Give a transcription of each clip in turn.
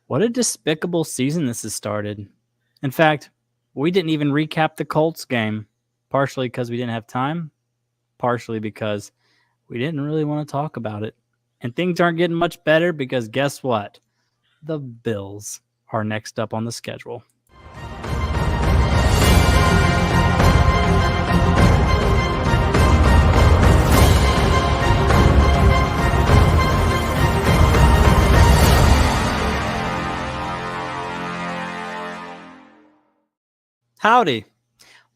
What a despicable season this has started. In fact, we didn't even recap the Colts game, partially because we didn't have time, partially because we didn't really want to talk about it. And things aren't getting much better because guess what? The Bills are next up on the schedule. Howdy.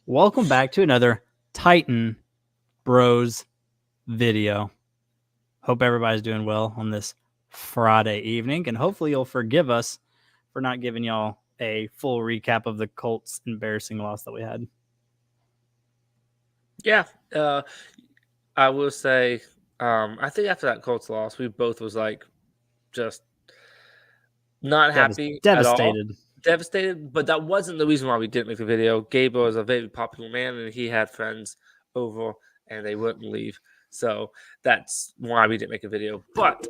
Welcome back to another Titan Bros video. Hope everybody's doing well on this Friday evening, and hopefully you'll forgive us for not giving y'all a full recap of the Colts' embarrassing loss that we had. Yeah, I will say, I think after that Colts loss, we both was like just not happy at all. Devastated, but that wasn't the reason why we didn't make the video. Gabriel is a very popular man, and he had friends over, and they wouldn't leave. So that's why we didn't make a video. But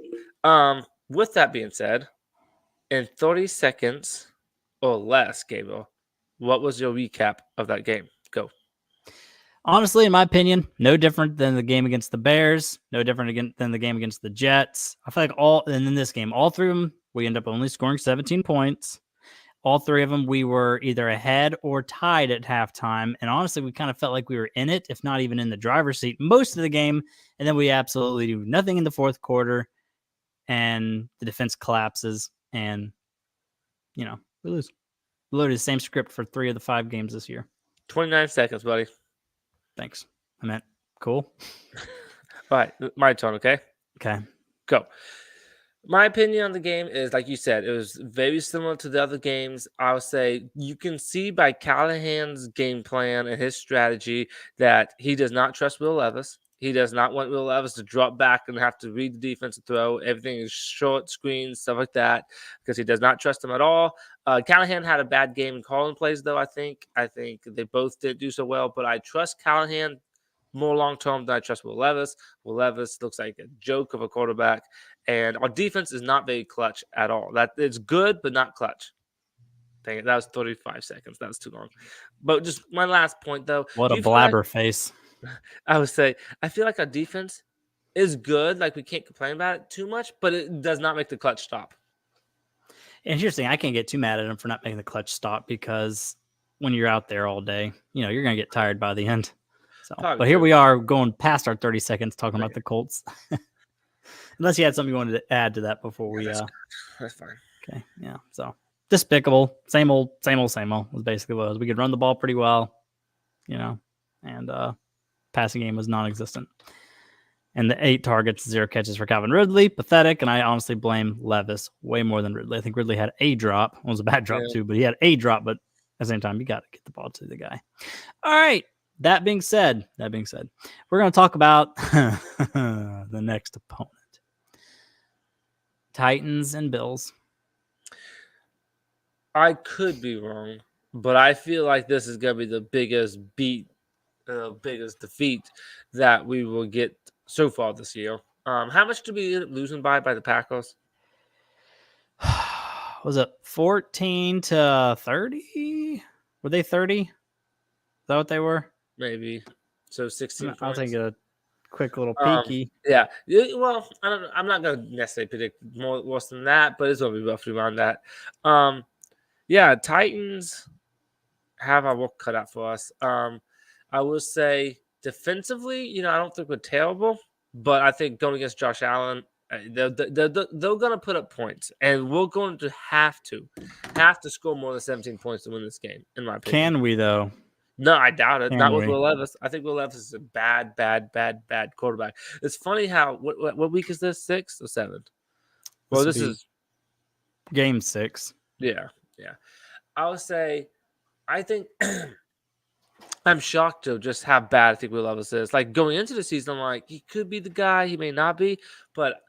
with that being said, in 30 seconds or less, Gabriel, what was your recap of that game? Go. Honestly, in my opinion, no different than the game against the Bears, no different than the game against the Jets. I feel like and in this game, all three of them, we end up only scoring 17 points. All three of them, we were either ahead or tied at halftime. And honestly, we kind of felt like we were in it, if not even in the driver's seat, most of the game. And then we absolutely do nothing in the fourth quarter. And the defense collapses. And, we lose. We loaded the same script for 3 of the 5 games this year. 29 seconds, buddy. Thanks. I meant cool. All right, my turn, okay? Okay. Go. My opinion on the game is, like you said, it was very similar to the other games. I would say you can see by Callahan's game plan and his strategy that he does not trust Will Levis. He does not want Will Levis to drop back and have to read the defense and throw. Everything is short screens, stuff like that, because he does not trust him at all. Callahan had a bad game in calling plays, though, I think. I think they both didn't do so well, but I trust Callahan more long-term than I trust Will Levis. Will Levis looks like a joke of a quarterback. And our defense is not very clutch at all. That it's good, but not clutch. Dang it, that was 35 seconds. That was too long. But just my last point, though. What a blabber face. I would say, I feel like our defense is good. Like, we can't complain about it too much, but it does not make the clutch stop. And here's the thing. I can't get too mad at him for not making the clutch stop because when you're out there all day, you're going to get tired by the end. So, but here we are going past our 30 seconds talking about the Colts. Unless you had something you wanted to add to that before we. That's fine. Okay. Yeah. So despicable. Same old was basically what it was. We could run the ball pretty well, and passing game was non-existent. And the 8 targets, 0 catches for Calvin Ridley. Pathetic. And I honestly blame Levis way more than Ridley. I think Ridley had a drop. It was a bad drop too, but he had a drop. But at the same time, you got to get the ball to the guy. All right. That being said, we're going to talk about the next opponent. Titans and Bills. I could be wrong, but I feel like this is going to be the biggest biggest defeat that we will get so far this year. How much did we end up losing by the Packers? Was it 14-30? Were they 30? Is that what they were? Maybe. So 16 I'll points. take a quick little peeky. Yeah. Well, I'm not going to necessarily predict worse than that, but it's going to be roughly around that. Yeah, Titans have our work cut out for us. I will say defensively, I don't think we're terrible, but I think going against Josh Allen, they're going to put up points, and we're going to have to score more than 17 points to win this game, in my opinion. Can we, though? No, I doubt it. Not with Will Levis. I think Will Levis is a bad quarterback. It's funny how what week is this? 6th or 7th? Well, this is game 6. Yeah. I would say, I think I'm shocked to just how bad I think Will Levis is. Like, going into the season, I'm like, he could be the guy, he may not be, but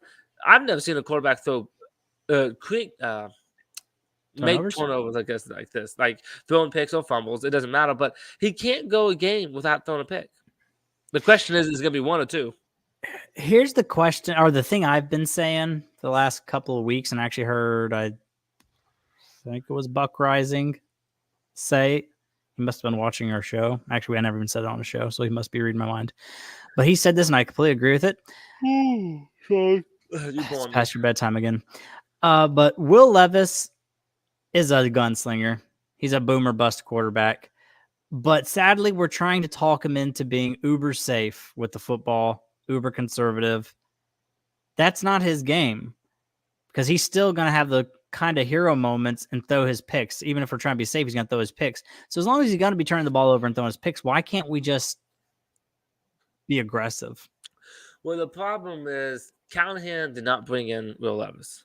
I've never seen a quarterback make turnovers, I guess, like this, like throwing picks or fumbles. It doesn't matter, but he can't go a game without throwing a pick. The question is going to be 1 or 2. Here's the question, or the thing I've been saying the last couple of weeks, and I actually heard think it was Buck Rising say. He must have been watching our show. Actually, I never even said it on the show, so he must be reading my mind. But he said this, and I completely agree with it. Sorry. It's past your bedtime again. But Will Levis is a gunslinger. He's a boomer bust quarterback. But sadly, we're trying to talk him into being uber safe with the football, uber conservative. That's not his game because he's still going to have the kind of hero moments and throw his picks. Even if we're trying to be safe, he's going to throw his picks. So as long as he's going to be turning the ball over and throwing his picks, why can't we just be aggressive? Well, the problem is Callahan did not bring in Will Levis.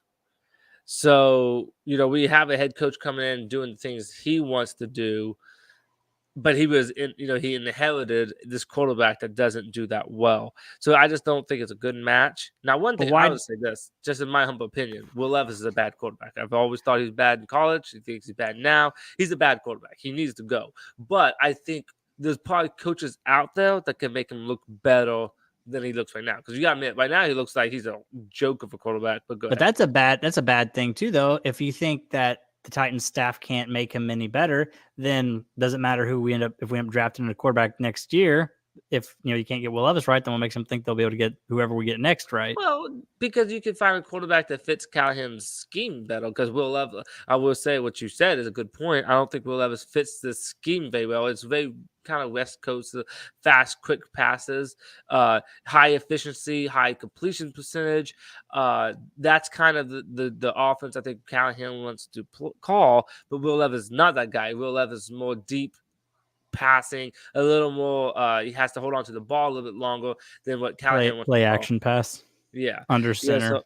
So, we have a head coach coming in doing the things he wants to do, but he inherited this quarterback that doesn't do that well. So I just don't think it's a good match. Now, one thing I would say this, just in my humble opinion, Will Levis is a bad quarterback. I've always thought he was bad in college. He thinks he's bad now. He's a bad quarterback. He needs to go. But I think there's probably coaches out there that can make him look better than he looks right now. Because you got to admit, right now he looks like he's a joke of a quarterback. But that's a bad thing too, though. If you think that the Titans staff can't make him any better, then doesn't matter who we end up drafting a quarterback next year. If you can't get Will Levis right, then what makes them think they'll be able to get whoever we get next right? Well, because you can find a quarterback that fits Callahan's scheme better. Because Will Levis, I will say what you said is a good point. I don't think Will Levis fits this scheme very well. It's very kind of West Coast, fast, quick passes, high efficiency, high completion percentage. That's kind of the offense I think Callahan wants to call. But Will Levis is not that guy. Will Levis is more deep passing, a little more. He has to hold on to the ball a little bit longer than what Callahan wants. Play action pass. Yeah, under center.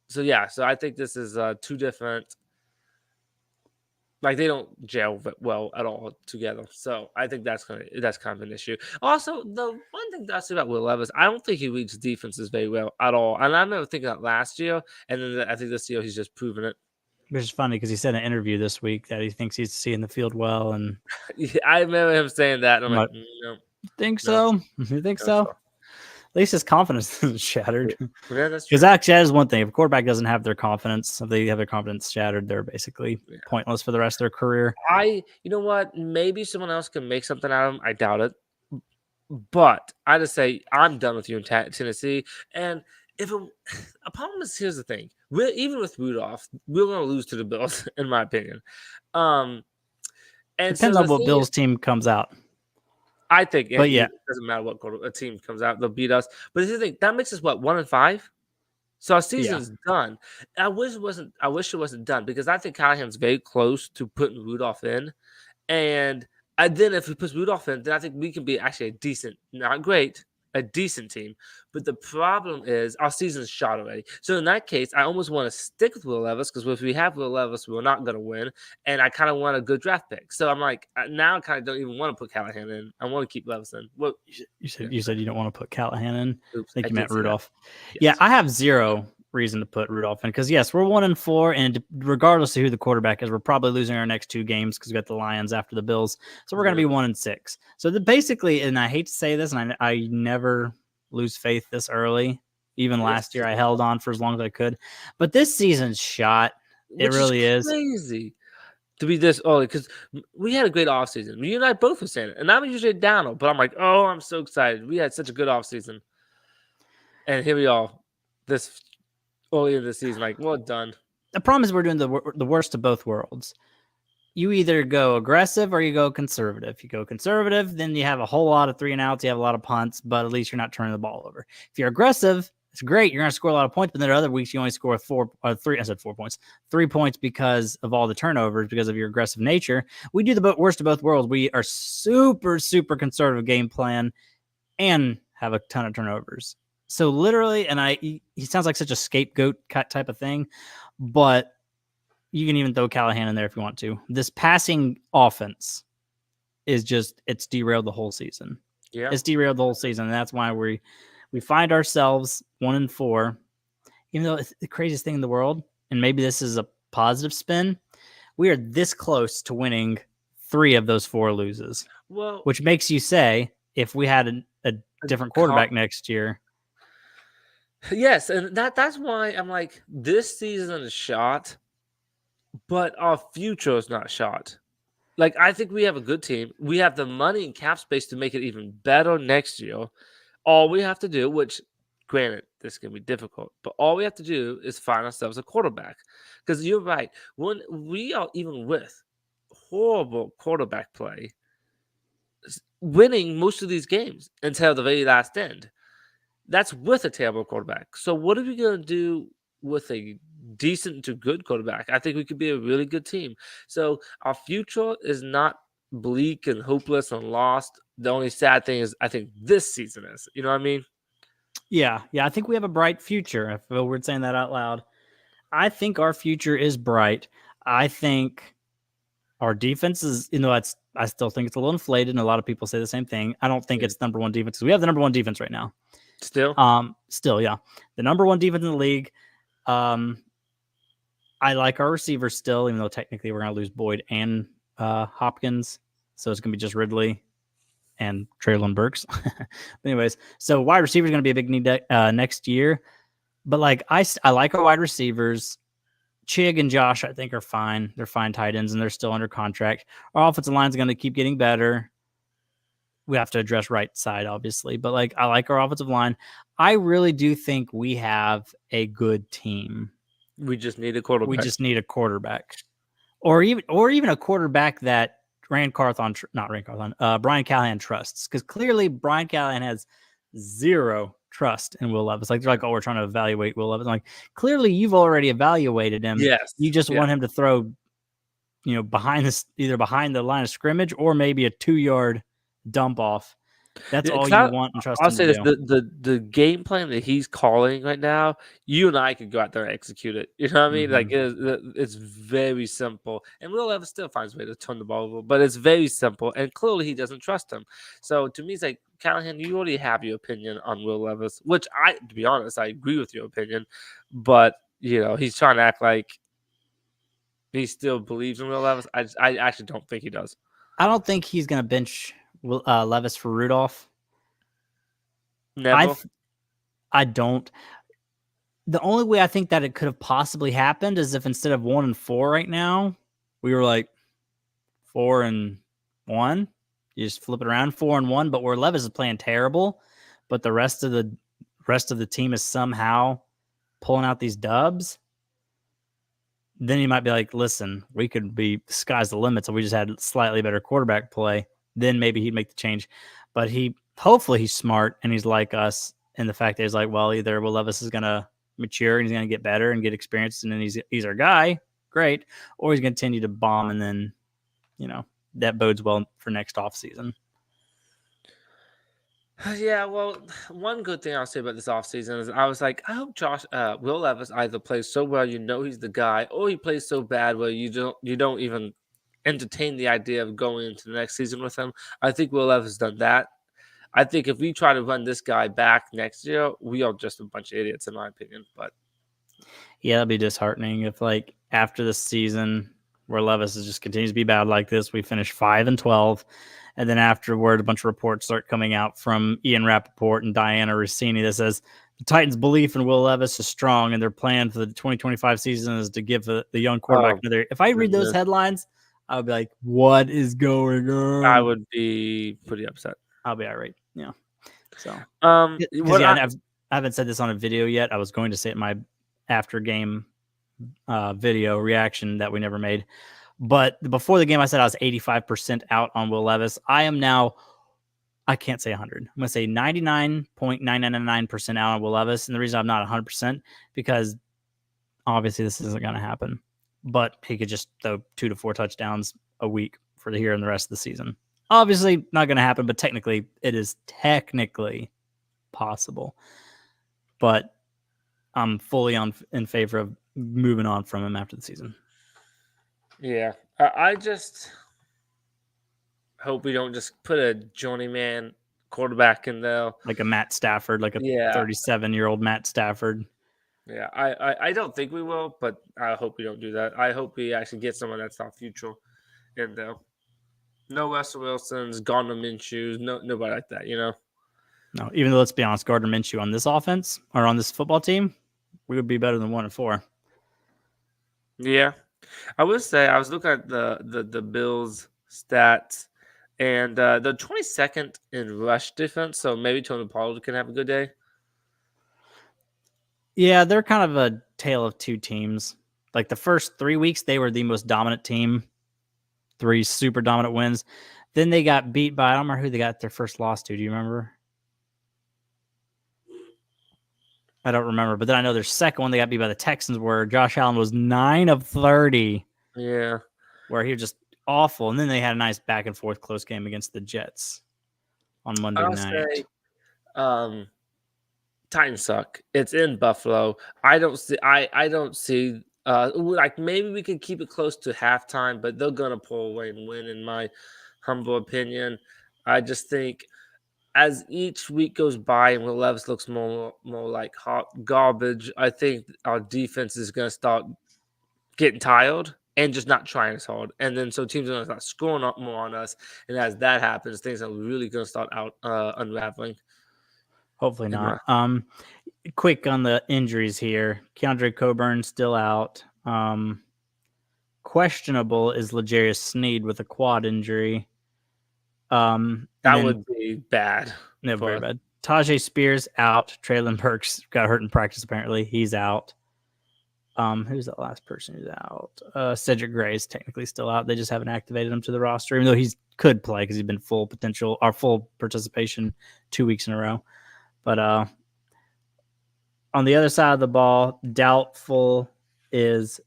So I think this is two different. Like they don't gel well at all together. So I think that's kind of an issue. Also, the one thing that I say about Will Levis, I don't think he reads defenses very well at all. And I remember thinking that last year, and then I think this year he's just proven it. Which is funny because he said in an interview this week that he thinks he's seeing the field well. And I remember him saying that. And I'm like, no. Think so? You think so? At least his confidence isn't shattered. Yeah, that's true. Because actually, that is one thing. If a quarterback doesn't have their confidence, if they have their confidence shattered, they're basically pointless for the rest of their career. You know what? Maybe someone else can make something out of him. I doubt it. But I just say, I'm done with you in Tennessee. And a problem is, here's the thing. Even with Rudolph, we're going to lose to the Bills, in my opinion. And depends on what Bills team comes out. I think, but yeah, it doesn't matter what a team comes out, they'll beat us. But the thing that makes us 1-5. So our season's done. I wish it wasn't done because I think Callahan's very close to putting Rudolph in, and then if he puts Rudolph in, then I think we can be actually a decent, not great, a decent team. But the problem is our season's shot already. So in that case, I almost want to stick with Will Levis because if we have Will Levis, we're not going to win. And I kind of want a good draft pick. So I'm like, now I kind of don't even want to put Callahan in. I want to keep Levis in. Well, you said you don't want to put Callahan in. Oops, I think you meant Rudolph. Yes. Yeah, I have zero reason to put Rudolph in because yes, we're 1-4, and regardless of who the quarterback is, we're probably losing our next two games because we got the Lions after the Bills. So we're going to be 1-6. So basically, and I hate to say this, and I never lose faith this early. Even last year, I held on for as long as I could. But this season's shot. It really is crazy to be this early because we had a great offseason. You and I both were saying it. And I'm usually a downer, but I'm like, oh, I'm so excited. We had such a good offseason. And here we are, this early in the season, like, well done. The problem is we're doing the worst of both worlds. You either go aggressive or you go conservative. If you go conservative, then you have a whole lot of 3 and outs. You have a lot of punts, but at least you're not turning the ball over. If you're aggressive, it's great. You're going to score a lot of points, but then other weeks you only score 4 points. 3 points because of all the turnovers, because of your aggressive nature. We do the worst of both worlds. We are super, super conservative game plan and have a ton of turnovers. So literally, and he sounds like such a scapegoat type of thing, but you can even throw Callahan in there if you want to. This passing offense is it's derailed the whole season. Yeah, it's derailed the whole season, and that's why we find ourselves 1-4. Even though it's the craziest thing in the world, and maybe this is a positive spin, we are this close to winning 3 of those 4 loses. Well, which makes you say if we had a different quarterback next year. Yes, and that's why I'm like, this season is shot. but our future is not shot. Like, I think we have a good team. We have the money and cap space to make it even better next year. All we have to do, which granted, this can be difficult, but all we have to do is find ourselves a quarterback. Because you're right. When we are even with horrible quarterback play, winning most of these games until the very last end. That's with a terrible quarterback. So what are we going to do with a decent to good quarterback? I think we could be a really good team. So our future is not bleak and hopeless and lost. The only sad thing is I think this season is. You know what I mean? Yeah, I think we have a bright future. I feel weird saying that out loud. I think our future is bright. I think our defense is, I still think it's a little inflated, and a lot of people say the same thing. I don't think it's number one defense. We have the number one defense right now. Still, yeah, the number one defense in the league. I like our receivers still, even though technically we're going to lose Boyd and Hopkins, so it's going to be just Ridley and Treylon Burks. Anyways, so wide receiver is going to be a big need next year. But like I like our wide receivers. Chig and Josh, I think, are fine. They're fine tight ends, and they're still under contract. Our offensive line is going to keep getting better. We have to address right side, obviously. But like I like our offensive line. I really do think we have a good team. we just need a quarterback. We just need a quarterback, or even a quarterback that Brian Callahan trusts, because clearly Brian Callahan has zero trust in Will Levis. Like they're like, oh, we're trying to evaluate Will Levis. I'm like, clearly you've already evaluated him. Yes, You just want him to throw, either behind the line of scrimmage or maybe a 2-yard dump off. That's all you want and trust I'll him say to this: do. the game plan that he's calling right now, you and I could go out there and execute it. You know what I mean? Like it's very simple, and Will Levis still finds a way to turn the ball over, but it's very simple, and clearly he doesn't trust him. So to me, it's like Callahan, you already have your opinion on Will Levis, which to be honest, I agree with your opinion, but he's trying to act like he still believes in Will Levis. I actually don't think he does. I don't think he's going to bench Levis for Rudolph. Never. I don't. The only way I think that it could have possibly happened is if instead of 1-4 right now, we were like 4-1. You just flip it around 4-1, but where Levis is playing terrible, but the rest of the team is somehow pulling out these dubs. Then you might be like, listen, we could be sky's the limit. So we just had slightly better quarterback play. Then maybe he'd make the change. But hopefully he's smart and he's like us. And the fact that he's like, well, either Will Levis is going to mature and he's going to get better and get experience. And then he's our guy. Great. Or he's going to continue to bomb. And then, that bodes well for next offseason. Yeah, well, one good thing I'll say about this offseason is I was like, I hope Will Levis either plays so well he's the guy, or he plays so bad where you don't even entertain the idea of going into the next season with him. I think Will Levis has done that. I think if we try to run this guy back next year, we are just a bunch of idiots, in my opinion. But yeah, that'd be disheartening if, like, after this season where Levis just continues to be bad like this, we finish 5-12. And then afterward, a bunch of reports start coming out from Ian Rappaport and Diana Rossini that says the Titans' belief in Will Levis is strong, and their plan for the 2025 season is to give the young quarterback another. If I read those headlines, I would be like, what is going on? I would be pretty upset. I'll be irate. Yeah. So, I haven't said this on a video yet. I was going to say it in my after game video reaction that we never made. But before the game, I said I was 85% out on Will Levis. I am now, I can't say 100. I'm going to say 99.999% out on Will Levis. And the reason I'm not 100% because obviously this isn't going to happen. But he could just throw 2 to 4 touchdowns a week for the here and the rest of the season. Obviously not going to happen, but technically it is possible. But I'm fully in favor of moving on from him after the season. Yeah, I just hope we don't just put a journeyman quarterback in there. Like a Matt Stafford, like a 37-year-old Matt Stafford. Yeah, I don't think we will, but I hope we don't do that. I hope we actually get someone that's our future in there. No Russell Wilsons, Gardner Minshew, nobody like that, No, even though, let's be honest, Gardner Minshew on this offense or on this football team, we would be better than 1-4. Yeah. I would say I was looking at the Bills stats, and they're 22nd in rush defense. So maybe Tony Pollard can have a good day. Yeah, they're kind of a tale of two teams. Like the first 3 weeks, they were the most dominant team, 3 super dominant wins. Then they got beat by, I don't remember who they got their first loss to. Do you remember? I don't remember, but then I know their second one they got beat by the Texans, where Josh Allen was 9 of 30, Yeah. where he was just awful. And then they had a nice back and forth close game against the Jets on Monday I'll night. say Titans suck. It's in Buffalo. I don't see like maybe we could keep it close to halftime, but they're gonna pull away and win, in my humble opinion. I just think as each week goes by and Will Levis looks more like hot garbage, I think our defense is gonna start getting tired and just not trying as hard. And then so teams are gonna start scoring up more on us. And as that happens, things are really gonna start out unraveling. Hopefully not. Quick on the injuries here. Keandre Coburn still out. Questionable is L'Jarius Sneed with a quad injury. That would be bad. No, very bad. Tajay Spears out. Traylon Burks got hurt in practice, apparently. He's out. Who's that last person who's out? Cedric Gray is technically still out. They just haven't activated him to the roster, even though he could play because he's been full participation 2 weeks in a row. But on the other side of the ball, doubtful is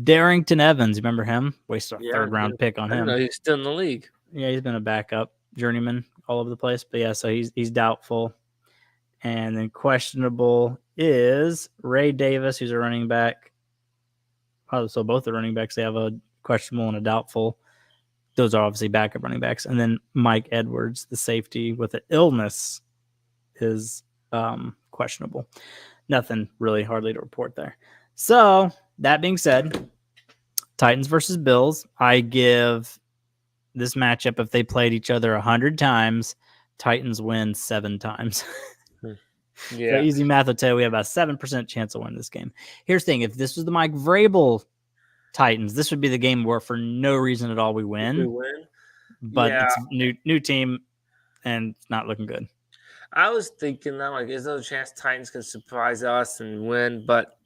Darrington Evans. You remember him? Wasted a third-round pick on him. No, he's still in the league. Yeah, he's been a backup journeyman all over the place. But yeah, so he's doubtful. And then questionable is Ray Davis, who's a running back. Oh, so both the running backs, they have a questionable and a doubtful. Those are obviously backup running backs. And then Mike Edwards, the safety with an illness, is questionable. Nothing really hardly to report there. So that being said, Titans versus Bills. I give this matchup, if they played each other 100 times, Titans win 7 times. Yeah. So easy math will tell you we have about a 7% chance of winning this game. Here's the thing. If this was the Mike Vrabel Titans, this would be the game where for no reason at all we win. But it's new team, and it's not looking good. I was thinking that, like, is there a chance Titans can surprise us and win? But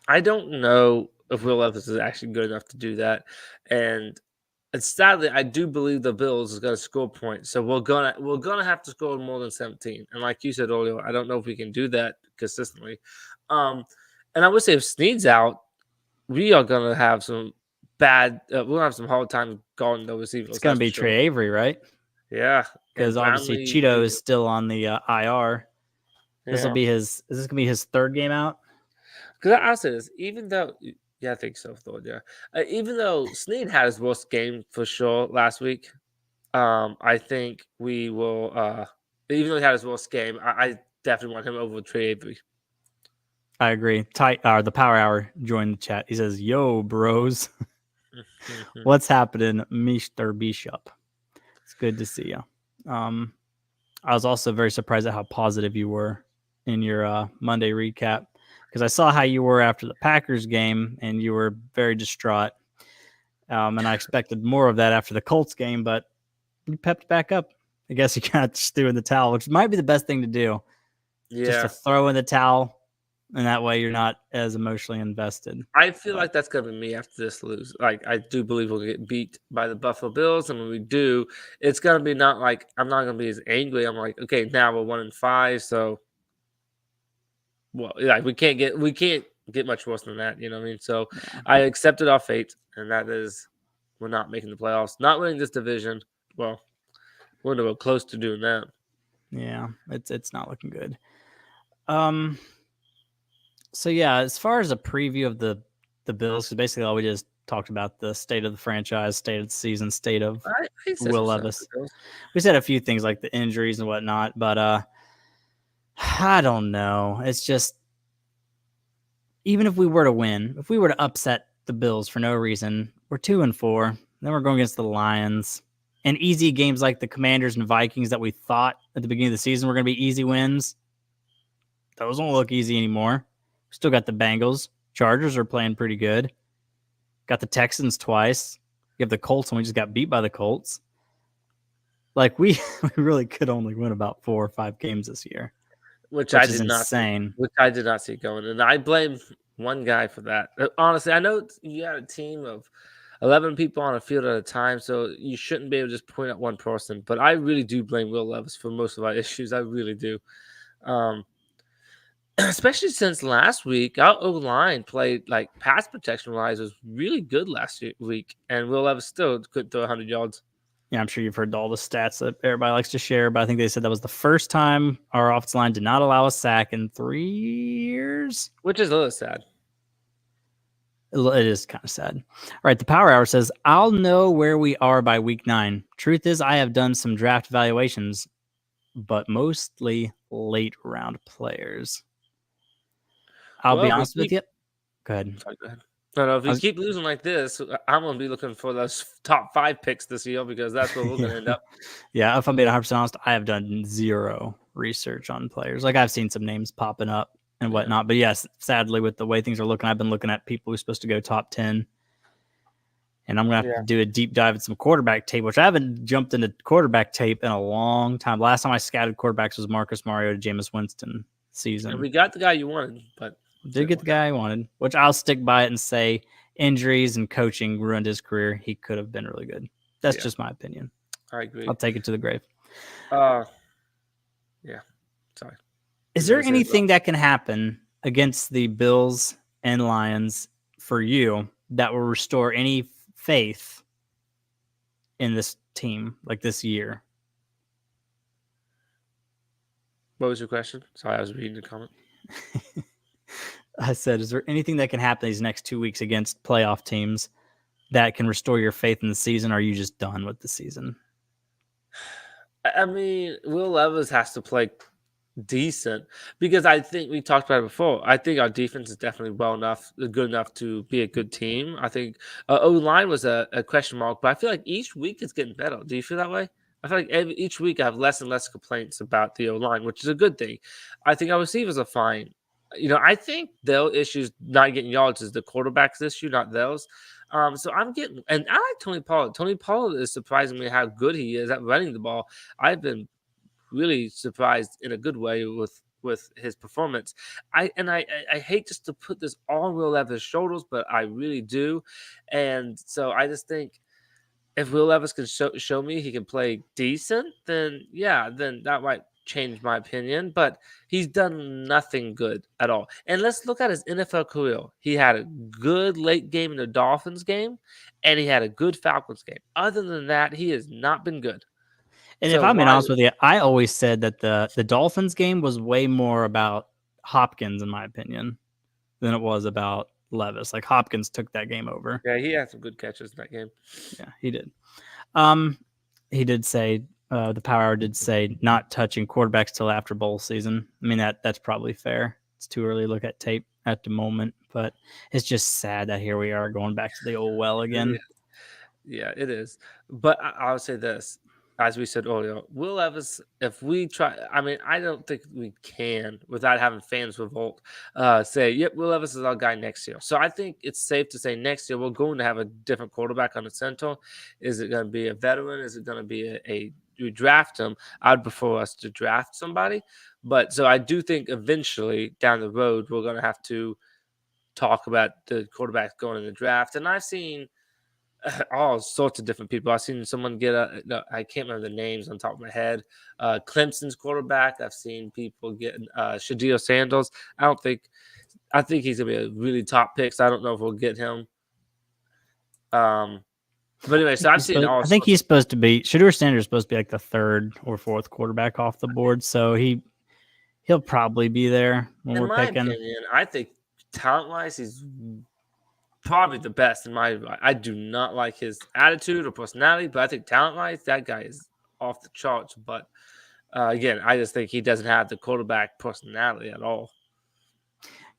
I don't know if Will Levis is actually good enough to do that. And sadly, I do believe the Bills is going to score points. So we're gonna have to score more than 17. And like you said earlier, I don't know if we can do that consistently. And I would say if Sneed's out, we are gonna have some bad. We'll have some hard time guarding the receivers. It's gonna be Trey Avery, right? Yeah, because obviously Cheeto is still on the IR. This will be his. Is this gonna be his 3rd game out? Because I'll say this, even though. Yeah, I think so, Thor. Yeah, even though Sneed had his worst game for sure last week, I think we will. Even though he had his worst game, I definitely want him over Trey Avery. I agree. The Power Hour joined the chat. He says, "Yo, bros, what's happening, Mr. Bishop? It's good to see you." I was also very surprised at how positive you were in your Monday recap, because I saw how you were after the Packers game, and you were very distraught. And I expected more of that after the Colts game, but you pepped back up. I guess you kind of just threw in the towel, which might be the best thing to do. Yeah. Just to throw in the towel, and that way you're not as emotionally invested. I feel like that's going to be me after this lose. Like, I do believe we'll get beat by the Buffalo Bills, and when we do, it's going to be not like I'm not going to be as angry. I'm like, okay, now we're 1-5, so well, like we can't get much worse than that. You know what I mean? So I accepted our fate, and that is we're not making the playoffs, not winning this division. Well, we're nowhere close to doing that. Yeah, it's not looking good. So yeah, as far as a preview of the Bills, because basically all we just talked about the state of the franchise, state of the season, state of Will Levis. We said a few things like the injuries and whatnot, but I don't know. It's just, even if we were to win, if we were to upset the Bills for no reason, we're 2-4. Then we're going against the Lions. And easy games like the Commanders and Vikings that we thought at the beginning of the season were going to be easy wins, those don't look easy anymore. We still got the Bengals. Chargers are playing pretty good. Got the Texans twice. You have the Colts, and we just got beat by the Colts. Like we really could only win about 4 or 5 games this year, which which I is did not see, insane. which I did not see going, and I blame one guy for that. Honestly, I know you had a team of 11 people on a field at a time, so you shouldn't be able to just point at one person. But I really do blame Will Levis for most of our issues. I really do. Especially since last week, our O line played like pass protection wise was really good last week, and Will Levis still couldn't throw 100 yards. Yeah, I'm sure you've heard all the stats that everybody likes to share, but I think they said that was the first time our offensive line did not allow a sack in 3 years. Which is a little sad. It is kind of sad. All right, the Power Hour says, I'll know where we are by week 9. Truth is, I have done some draft evaluations, but mostly late round players. I'll be honest with you. Go ahead. Sorry, go ahead. No, if we keep losing like this, I'm going to be looking for those top 5 picks this year because that's where we're going to end up. Yeah, if I'm being 100% honest, I have done zero research on players. Like I've seen some names popping up and whatnot, but yes, sadly, with the way things are looking, I've been looking at people who're supposed to go top 10. And I'm going to have to do a deep dive at some quarterback tape, which I haven't jumped into quarterback tape in a long time. Last time I scouted quarterbacks was Marcus Mariota, Jameis Winston season. And we got the guy you wanted, but did get the guy I wanted, which I'll stick by it and say injuries and coaching ruined his career. He could have been really good. That's just my opinion. I agree. I'll take it to the grave. Yeah. Sorry. Is there anything that can happen against the Bills and Lions for you that will restore any faith in this team, like this year? What was your question? Sorry, I was reading the comment. I said, is there anything that can happen these next 2 weeks against playoff teams that can restore your faith in the season? Or are you just done with the season? I mean, Will Levis has to play decent because I think we talked about it before. I think our defense is definitely good enough to be a good team. I think O-line was a question mark, but I feel like each week it's getting better. Do you feel that way? I feel like each week I have less and less complaints about the O-line, which is a good thing. I think our receivers are fine. I think their issues not getting yards is the quarterback's issue, not theirs. So I'm getting, and I like Tony Pollard. Tony Pollard is surprisingly how good he is at running the ball. I've been really surprised in a good way with his performance. I hate just to put this all Will Levis' shoulders, but I really do. And so I just think if Will Levis can show me he can play decent, then that might change my opinion. But he's done nothing good at all. And let's look at his NFL career. He had a good late game in the Dolphins game, and he had a good Falcons game. Other than that, he has not been good. And if I'm being honest with you, I always said that the Dolphins game was way more about Hopkins, in my opinion, than it was about Levis. Like Hopkins took that game over. Yeah, he had some good catches in that game. Yeah, he did. He did say the Power Hour did say not touching quarterbacks till after bowl season. I mean that's probably fair. It's too early to look at tape at the moment, but it's just sad that here we are going back to the old well again. Yeah, it is. But I'll say this. As we said earlier, Will Levis, if we try, I mean, I don't think we can, without having fans revolt, say, yep, Will Levis is our guy next year. So I think it's safe to say next year we're going to have a different quarterback on the center. Is it going to be a veteran? Is it going to be you draft him? I'd prefer us to draft somebody. But so I do think eventually down the road, we're going to have to talk about the quarterbacks going in the draft. And I've seen all sorts of different people. I've seen someone get I can't remember the names on top of my head. Clemson's quarterback. I've seen people getting Shadir Sandals. I think he's gonna be a really top pick. So I don't know if we'll get him. But anyway, so I've seen all. I think he's supposed to be Shadir Sanders is supposed to be like the 3rd or 4th quarterback off the board. So he'll probably be there when we're picking. In my opinion, I think talent-wise, he's probably the best I do not like his attitude or personality, but I think talent-wise, that guy is off the charts. But again, I just think he doesn't have the quarterback personality at all.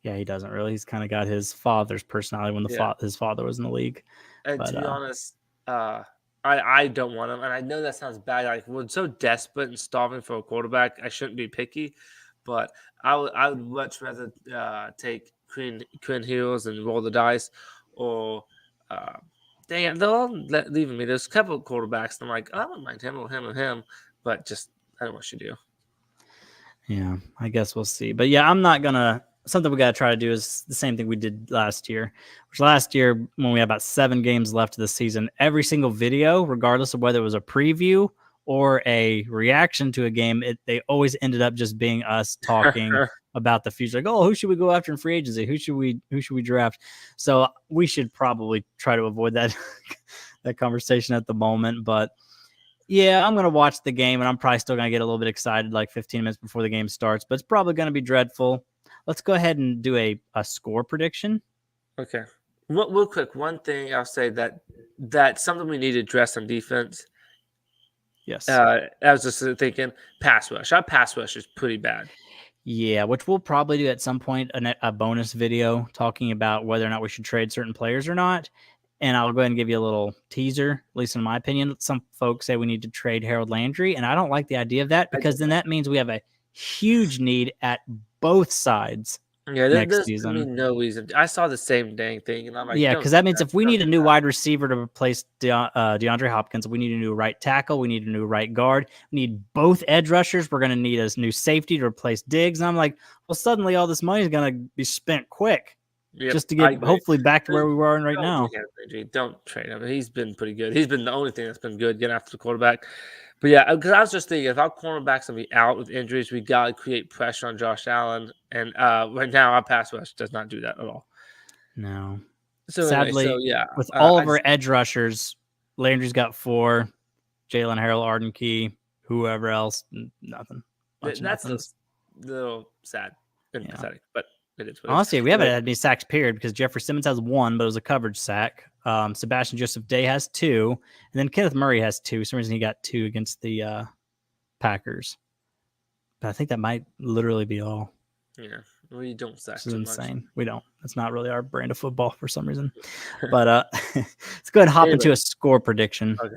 Yeah, he doesn't really. He's kind of got his father's personality when his father was in the league. And to be honest, I don't want him. And I know that sounds bad. Like we're so desperate and starving for a quarterback. I shouldn't be picky, but I would much rather take Quinn Hughes and roll the dice, or Dang it, they're all leaving me. There's a couple of quarterbacks. I'm like, I don't mind him or him or him, but just I don't know what you do. Yeah, I guess we'll see. But yeah, I'm not gonna. Something we got to try to do is the same thing we did last year. Which last year, when we had about 7 games left of the season, every single video, regardless of whether it was a preview or a reaction to a game, they always ended up just being us talking about the future. Like, oh, who should we go after in free agency? Who should we draft? So we should probably try to avoid that that conversation at the moment. But yeah, I'm going to watch the game, and I'm probably still going to get a little bit excited like 15 minutes before the game starts, but it's probably going to be dreadful. Let's go ahead and do a score prediction. Okay. Real quick, one thing I'll say that's something we need to address on defense. Yes. I was just thinking pass rush. Our pass rush is pretty bad. Yeah, which we'll probably do at some point, a bonus video talking about whether or not we should trade certain players or not. And I'll go ahead and give you a little teaser, at least in my opinion. Some folks say we need to trade Harold Landry, and I don't like the idea of that because then that means we have a huge need at both sides next season. No reason. I saw the same dang thing, and I'm like, yeah, because that means if we need a new wide receiver to replace DeAndre Hopkins, we need a new right tackle, we need a new right guard, we need both edge rushers. We're going to need a new safety to replace Diggs. And I'm like, well, suddenly all this money is going to be spent quick. Yep, just to get hopefully back to where we were right now. Don't trade him. He's been pretty good. He's been the only thing that's been good getting after the quarterback. But yeah, because I was just thinking, if our cornerbacks will be out with injuries, we got to create pressure on Josh Allen. And right now, our pass rush does not do that at all. No. So sadly, with all of our edge rushers, Landry's got 4, Jalen Harold, Arden Key, whoever else, nothing. That's a little sad and pathetic, but it is. Honestly, we haven't had any sacks, period, because Jeffrey Simmons has 1, but it was a coverage sack. Sebastian Joseph Day has 2, and then Kenneth Murray has 2. For some reason, he got 2 against the Packers. But I think that might literally be all. Yeah, we don't sack. This is insane. Much. We don't. That's not really our brand of football for some reason. But let's go ahead and hop into a score prediction. Okay.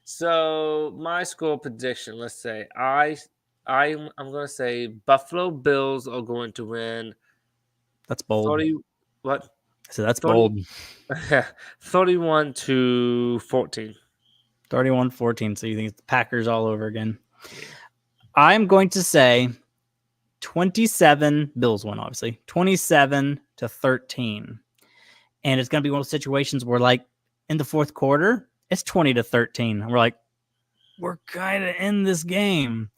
So my score prediction. Let's say I'm going to say Buffalo Bills are going to win. That's bold. What? So that's 30, bold. 31-14. 31-14. So you think it's the Packers all over again? I'm going to say 27. Bills win, obviously. 27-13. And it's going to be one of those situations where, like, in the fourth quarter, it's 20-13. And we're like, we're kind of in this game.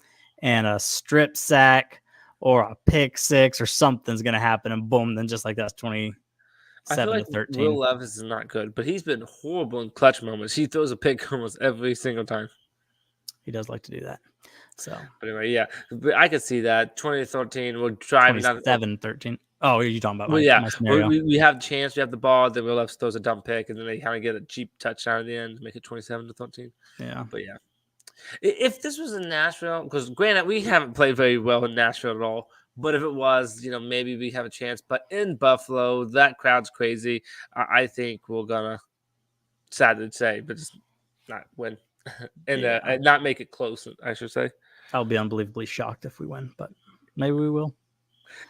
And a strip sack or a pick 6 or something's going to happen, and boom, then just like that's 27-13. Will Levis is not good, but he's been horrible in clutch moments. He throws a pick almost every single time. He does like to do that. So, but anyway, yeah, but I could see that 20-13. We're driving 27-13. Oh, are you talking about? Well, we have a chance. We have the ball. Then Will Levis throws a dumb pick, and then they kind of get a cheap touchdown at the end to make it 27-13. Yeah, but yeah. If this was in Nashville, because granted, we haven't played very well in Nashville at all, but if it was, maybe we have a chance. But in Buffalo, that crowd's crazy. I think we're going to, sad to say, but just not win and not make it close, I should say. I'll be unbelievably shocked if we win, but maybe we will.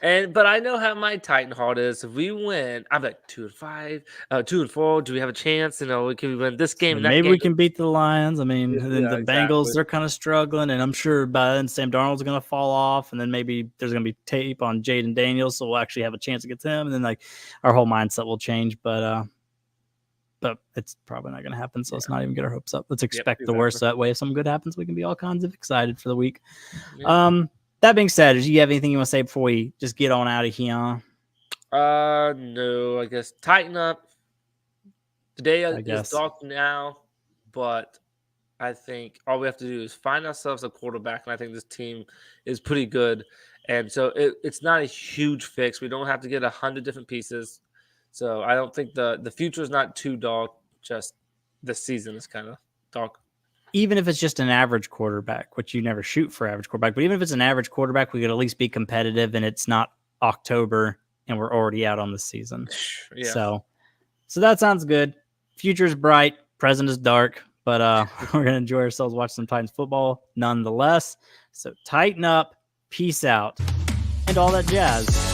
But I know how my Titan heart is. If we win, I'm like 2-5, 2-4. Do we have a chance? Can we win this game? So maybe we can beat the Lions. I mean, the Bengals, they're kind of struggling, and I'm sure by then Sam Darnold's going to fall off, and then maybe there's going to be tape on Jaden Daniels, so we'll actually have a chance against him, and then like our whole mindset will change. But it's probably not going to happen, so let's not even get our hopes up. Let's expect the worst. That way, if something good happens, we can be all kinds of excited for the week. Yeah. That being said, do you have anything you want to say before we just get on out of here? No, I guess tighten up. Today is dark now, but I think all we have to do is find ourselves a quarterback, and I think this team is pretty good. And so it's not a huge fix. We don't have to get 100 different pieces. So I don't think the future is not too dark. Just the season is kind of dark. Even if it's just an average quarterback, which you never shoot for average quarterback, but even if it's an average quarterback, we could at least be competitive, and it's not October and we're already out on the season. Yeah. So that sounds good. Future is bright, present is dark, but we're going to enjoy ourselves, watch some Titans football nonetheless. So tighten up, peace out, and all that jazz.